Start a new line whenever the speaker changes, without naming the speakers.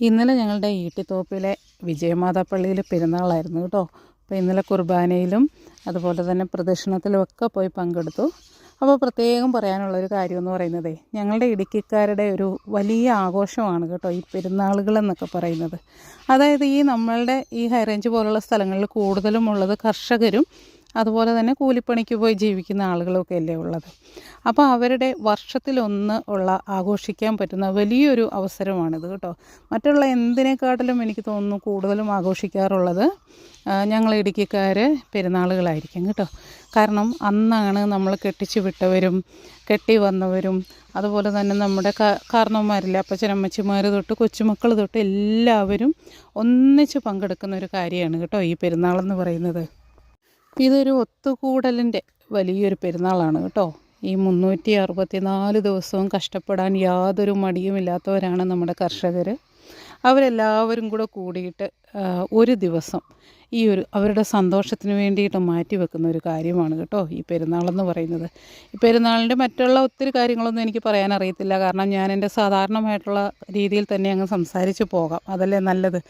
ഇന്നലെ ഞങ്ങളുടെ ഈട്ടിത്തോപ്പിലെ വിജയമാതാ പള്ളിയിൽ പെരുന്നാളായിരുന്നു കേട്ടോ. അപ്പോൾ ഇന്നലെ കുർബാനയിലും അതുപോലെ തന്നെ പ്രദക്ഷിണത്തിലും ഒക്കെ പോയി പങ്കെടുത്തു. അപ്പോൾ പ്രത്യേകം പറയാനുള്ളൊരു കാര്യമെന്ന് പറയുന്നത് ഞങ്ങളുടെ ഇടുക്കിക്കാരുടെ ഒരു വലിയ ആഘോഷമാണ് കേട്ടോ ഈ പെരുന്നാളുകളെന്നൊക്കെ പറയുന്നത്. അതായത് നമ്മളുടെ ഈ ഹൈറേഞ്ച് പോലുള്ള സ്ഥലങ്ങളിൽ കൂടുതലും ഉള്ളത് കർഷകരും അതുപോലെ തന്നെ കൂലിപ്പണിക്ക് പോയി ജീവിക്കുന്ന ആളുകളൊക്കെ അല്ലേ ഉള്ളത്. അപ്പോൾ അവരുടെ വർഷത്തിലൊന്ന് ഉള്ള ആഘോഷിക്കാൻ പറ്റുന്ന വലിയൊരു അവസരമാണിത് കേട്ടോ. മറ്റുള്ള എന്തിനേക്കാട്ടിലും എനിക്ക് തോന്നുന്നു കൂടുതലും ആഘോഷിക്കാറുള്ളത് ഞങ്ങൾ ഇടുക്കിക്കാർ പെരുന്നാളുകളായിരിക്കും കേട്ടോ. കാരണം അന്നാണ് നമ്മൾ കെട്ടിച്ചു വിട്ടവരും കെട്ടി വന്നവരും അതുപോലെ തന്നെ നമ്മുടെ കാരണവന്മാരില്ല, അപ്പച്ചനമ്മച്ചിമാർ തൊട്ട് കൊച്ചുമക്കൾ തൊട്ട് എല്ലാവരും ഒന്നിച്ച് പങ്കെടുക്കുന്ന ഒരു കാര്യമാണ് കേട്ടോ ഈ പെരുന്നാളെന്ന് പറയുന്നത്. ഇതൊരു ഒത്തുകൂടലിൻ്റെ വലിയൊരു പെരുന്നാളാണ് കേട്ടോ. ഈ 364 ദിവസവും കഷ്ടപ്പെടാൻ യാതൊരു മടിയുമില്ലാത്തവരാണ് നമ്മുടെ കർഷകർ. അവരെല്ലാവരും കൂടെ കൂടിയിട്ട് ഒരു ദിവസം അവരുടെ സന്തോഷത്തിന് വേണ്ടിയിട്ട് മാറ്റി വെക്കുന്ന ഒരു കാര്യമാണ് കേട്ടോ ഈ പെരുന്നാളെന്ന് പറയുന്നത്. ഈ പെരുന്നാളിൻ്റെ മറ്റുള്ള ഒത്തിരി കാര്യങ്ങളൊന്നും എനിക്ക് പറയാൻ അറിയത്തില്ല. കാരണം ഞാൻ എൻ്റെ സാധാരണമായിട്ടുള്ള രീതിയിൽ തന്നെ അങ്ങ് സംസാരിച്ച് പോകാം, അതല്ലേ നല്ലത്.